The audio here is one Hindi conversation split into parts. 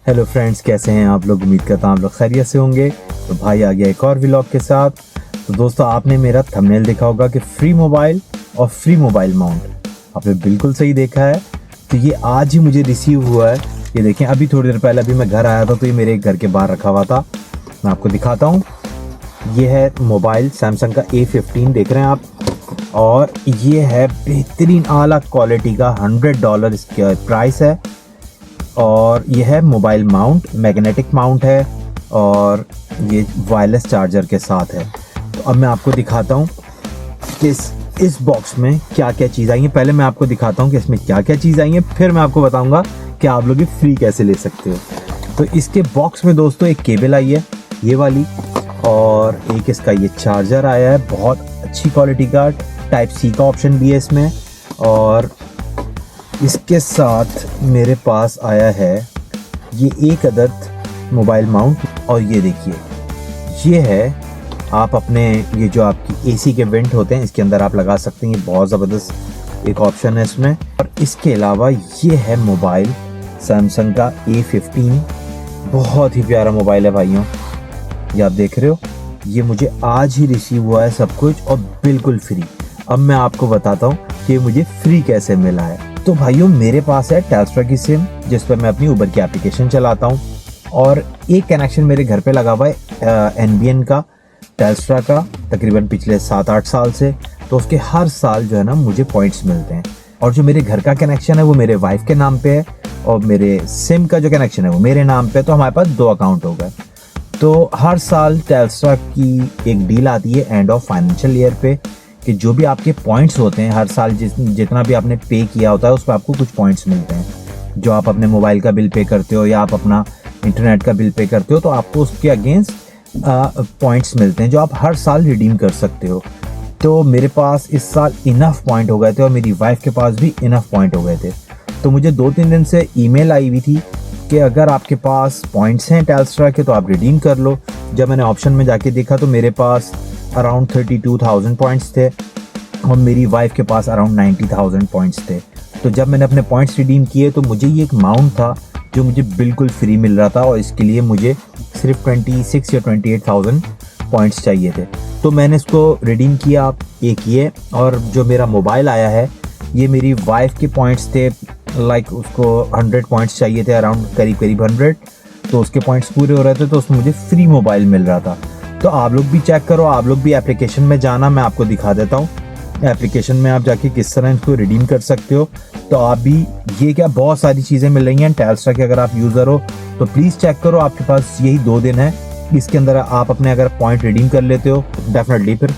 हेलो फ्रेंड्स, कैसे हैं आप लोग। उम्मीद करता हूँ आप लोग खैरियत से होंगे। तो भाई आ गया एक और व्लॉग के साथ। तो दोस्तों, आपने मेरा थंबनेल देखा होगा कि फ्री मोबाइल और फ्री मोबाइल माउंट। आपने बिल्कुल सही देखा है। तो ये आज ही मुझे रिसीव हुआ है। ये देखें, अभी थोड़ी देर पहले अभी मैं घर आया था तो ये मेरे घर के बाहर रखा हुआ था। मैं आपको दिखाता हूँ। ये है मोबाइल सैमसंग का A15 देख रहे हैं आप। और ये है बेहतरीन आला क्वालिटी का $100 इसका प्राइस है। और ये है मोबाइल माउंट, मैग्नेटिक माउंट है और ये वायरलेस चार्जर के साथ है। तो अब मैं आपको दिखाता हूँ कि इस बॉक्स में क्या क्या चीज़ आई है। पहले मैं आपको दिखाता हूँ कि इसमें क्या क्या चीज़ आई है, फिर मैं आपको बताऊँगा कि आप लोग ये फ्री कैसे ले सकते हो। तो इसके बॉक्स में दोस्तों एक केबल आई है, ये वाली, और एक इसका ये चार्जर आया है बहुत अच्छी क्वालिटी का। टाइप सी का ऑप्शन भी है इसमें। और इसके साथ मेरे पास आया है ये एक अदद मोबाइल माउंट। और ये देखिए, ये है आप अपने ये जो आपकी एसी के वेंट होते हैं इसके अंदर आप लगा सकते हैं। ये बहुत ज़बरदस्त एक ऑप्शन है इसमें। और इसके अलावा ये है मोबाइल सैमसंग का A15। बहुत ही प्यारा मोबाइल है भाइयों, ये आप देख रहे हो। ये मुझे आज ही रिसीव हुआ है सब कुछ और बिल्कुल फ्री। अब मैं आपको बताता हूँ कि मुझे फ्री कैसे मिला है। तो भाइयों, मेरे पास है टेल्स्ट्रा की सिम जिस पर मैं अपनी उबर की एप्लीकेशन चलाता हूँ। और एक कनेक्शन मेरे घर पे लगा हुआ है NBN का, टेल्स्ट्रा का, तकरीबन पिछले 7-8 साल से। तो उसके हर साल जो है ना मुझे पॉइंट्स मिलते हैं। और जो मेरे घर का कनेक्शन है वो मेरे वाइफ के नाम पे है और मेरे सिम का जो कनेक्शन है वो मेरे नाम पे है। तो हमारे पास 2 अकाउंट हो गए। तो हर साल टेल्स्ट्रा की एक डील आती है एंड ऑफ फाइनेंशियल ईयर पे कि जो भी आपके पॉइंट्स होते हैं हर साल जितना भी आपने पे किया होता है उस पर आपको कुछ पॉइंट्स मिलते हैं। जो आप अपने मोबाइल का बिल पे करते हो या आप अपना इंटरनेट का बिल पे करते हो तो आपको उसके अगेंस्ट पॉइंट्स मिलते हैं जो आप हर साल रिडीम कर सकते हो। तो मेरे पास इस साल इनफ पॉइंट हो गए थे और मेरी वाइफ के पास भी इनफ पॉइंट हो गए थे। तो मुझे 2-3 दिन से ईमेल आई हुई थी कि अगर आपके पास पॉइंट्स हैं टेल्स्ट्रा के तो आप रिडीम कर लो। जब मैंने ऑप्शन में जाके देखा तो मेरे पास अराउंड 32,000 पॉइंट्स थे और मेरी वाइफ के पास अराउंड 90,000 पॉइंट्स थे। तो जब मैंने अपने पॉइंट्स रिडीम किए तो मुझे ये एक माउंट था जो मुझे बिल्कुल फ्री मिल रहा था और इसके लिए मुझे सिर्फ 26 या 28,000 पॉइंट्स चाहिए थे। तो मैंने इसको रिडीम किया एक ये। और जो मेरा मोबाइल आया है ये मेरी वाइफ के पॉइंट्स थे, लाइक उसको 100 पॉइंट्स चाहिए थे, अराउंड करीब 100। तो उसके पॉइंट्स पूरे हो रहे थे तो उसमें मुझे फ्री मोबाइल मिल रहा था। तो आप लोग भी चेक करो, आप लोग भी एप्लीकेशन में जाना, मैं आपको दिखा देता हूँ एप्लीकेशन में आप जाके किस तरह इसको रिडीम कर सकते हो। तो आप भी ये क्या बहुत सारी चीज़ें मिल रही हैं टेल्स्ट्रा के। अगर आप यूज़र हो तो प्लीज़ चेक करो, आपके पास यही 2 दिन है। इसके अंदर आप अपने अगर पॉइंट रिडीम कर लेते हो डेफिनेटली फिर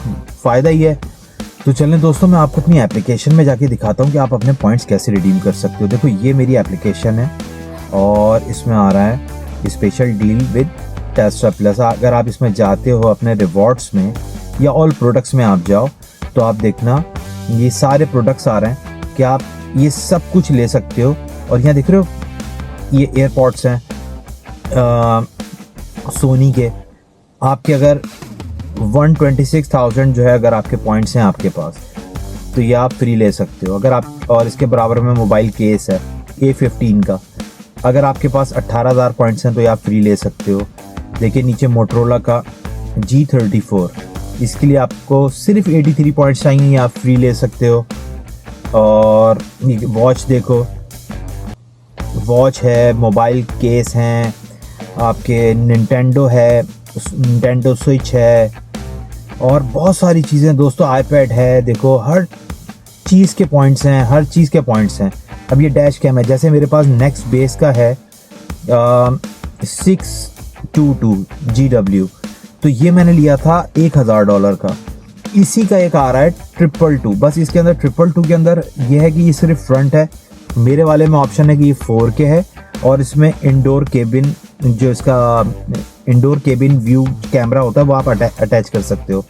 फ़ायदा ही है। तो चलें दोस्तों, मैं आपको अपनी एप्लीकेशन में जाके दिखाता हूँ कि आप अपने पॉइंट्स कैसे रिडीम कर सकते हो। देखो, ये मेरी एप्लीकेशन है और इसमें आ रहा है special deal with Telstra plus. अगर आप इसमें जाते हो अपने रिवॉर्ड्स में या ऑल प्रोडक्ट्स में आप जाओ तो आप देखना ये सारे प्रोडक्ट्स आ रहे हैं कि आप ये सब कुछ ले सकते हो। और यहाँ देख रहे हो ये एयरपॉड्स हैं सोनी के। आपके अगर 126,000 जो है अगर आपके पॉइंट्स हैं आपके पास तो ये आप फ्री ले सकते हो। अगर आप, और इसके बराबर में मोबाइल केस है A15 का, अगर आपके पास 18,000 पॉइंट्स हैं तो ये आप फ्री ले सकते हो। देखिए नीचे मोटरोला का G34, इसके लिए आपको सिर्फ 83 पॉइंट्स चाहिए, आप फ्री ले सकते हो। और वॉच देखो, वॉच है, मोबाइल केस हैं आपके, निंटेंडो है, निंटेंडो स्विच है और बहुत सारी चीज़ें दोस्तों, आईपैड है। देखो हर चीज़ के पॉइंट्स हैं, हर चीज़ के पॉइंट्स हैं। अब ये डैश कैम है, जैसे मेरे पास नेक्स्ट बेस का है 622 GW, तो ये मैंने लिया था $1,000 का। इसी का एक आ रहा है 222। बस इसके अंदर 222 के अंदर ये है कि ये सिर्फ फ्रंट है। मेरे वाले में ऑप्शन है कि ये 4K है और इसमें इंडोर केबिन, जो इसका इंडोर केबिन व्यू कैमरा होता है वो आप अटैच कर सकते हो।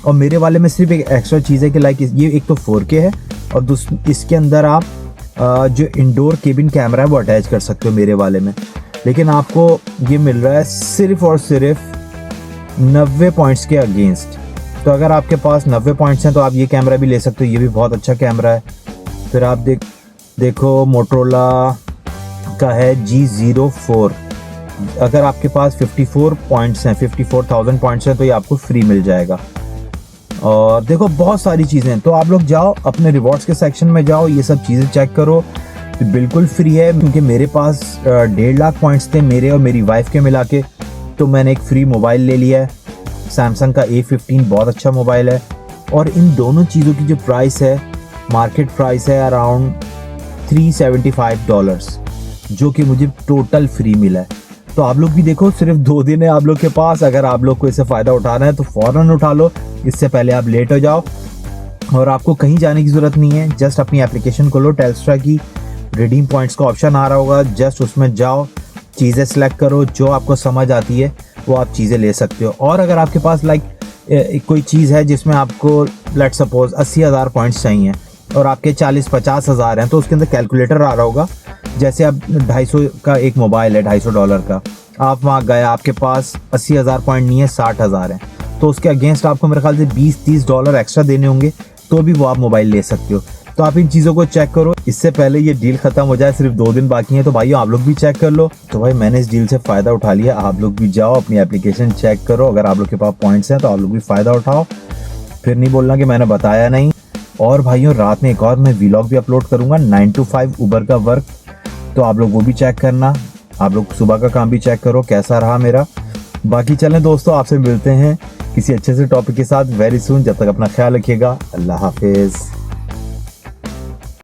और मेरे वाले में सिर्फ एक एक्स्ट्रा चीज़ है कि लाइक ये एक तो 4K है और इसके अंदर आप जो इंडोर केबिन कैमरा है वो अटैच कर सकते हो मेरे वाले में। लेकिन आपको ये मिल रहा है सिर्फ और सिर्फ 90 पॉइंट्स के अगेंस्ट। तो अगर आपके पास 90 पॉइंट्स हैं तो आप ये कैमरा भी ले सकते हो, ये भी बहुत अच्छा कैमरा है। फिर आप देखो मोटरोला इसका है G04। अगर आपके पास 54 पॉइंट्स हैं, 54,000 पॉइंट्स हैं, तो ये आपको फ्री मिल जाएगा। और देखो बहुत सारी चीज़ें, तो आप लोग जाओ अपने रिवॉर्ड्स के सेक्शन में जाओ, ये सब चीज़ें चेक करो। बिल्कुल फ्री है, क्योंकि मेरे पास 1.5 लाख पॉइंट्स थे मेरे और मेरी वाइफ के मिला के, तो मैंने एक फ्री मोबाइल ले लिया है। सैमसंग का A15 बहुत अच्छा मोबाइल है। और इन दोनों चीज़ों की जो प्राइस है, मार्केट प्राइस है अराउंड $375, जो कि मुझे टोटल फ्री मिला है। तो आप लोग भी देखो, सिर्फ 2 दिन है आप लोग के पास, अगर आप लोग को इससे फ़ायदा उठाना है तो फ़ौरन उठा लो, इससे पहले आप लेट हो जाओ। और आपको कहीं जाने की ज़रूरत नहीं है, जस्ट अपनी एप्लीकेशन खोलो, टेलस्ट्रा की रिडीम पॉइंट्स का ऑप्शन आ रहा होगा, जस्ट उसमें जाओ, चीज़ें सेलेक्ट करो, जो आपको समझ आती है वो आप चीज़ें ले सकते हो। और अगर आपके पास कोई चीज़ है जिसमें आपको लेट्स सपोज 80,000 पॉइंट्स चाहिए और आपके 40-50 हज़ार हैं, तो उसके अंदर कैलकुलेटर आ रहा होगा। जैसे अब 250 का एक मोबाइल है, $250 का, आप वहाँ गए, आपके पास 80,000 पॉइंट नहीं है, 60,000 है, तो उसके अगेंस्ट आपको मेरे ख्याल से $20-30 एक्स्ट्रा देने होंगे, तो भी वो आप मोबाइल ले सकते हो। तो आप इन चीज़ों को चेक करो, इससे पहले ये डील ख़त्म हो जाए, सिर्फ 2 दिन बाकी हैं। तो भाइयों आप लोग भी चेक कर लो। तो भाई मैंने इस डील से फ़ायदा उठा लिया, आप लोग भी जाओ अपनी एप्लीकेशन चेक करो, अगर आप लोग के पास पॉइंट्स हैं तो आप लोग भी फ़ायदा उठाओ, फिर नहीं बोलना कि मैंने बताया नहीं। और भाइयों रात में एक और मैं व्लॉग भी अपलोड करूँगा 9 to 5 उबर का वर्क, तो आप लोग वो भी चेक करना। आप लोग सुबह का काम भी चेक करो कैसा रहा मेरा। बाकी चलें दोस्तों, आपसे मिलते हैं किसी अच्छे से टॉपिक के साथ वेरी सून। जब तक अपना ख्याल रखिएगा, अल्लाह हाफिज़।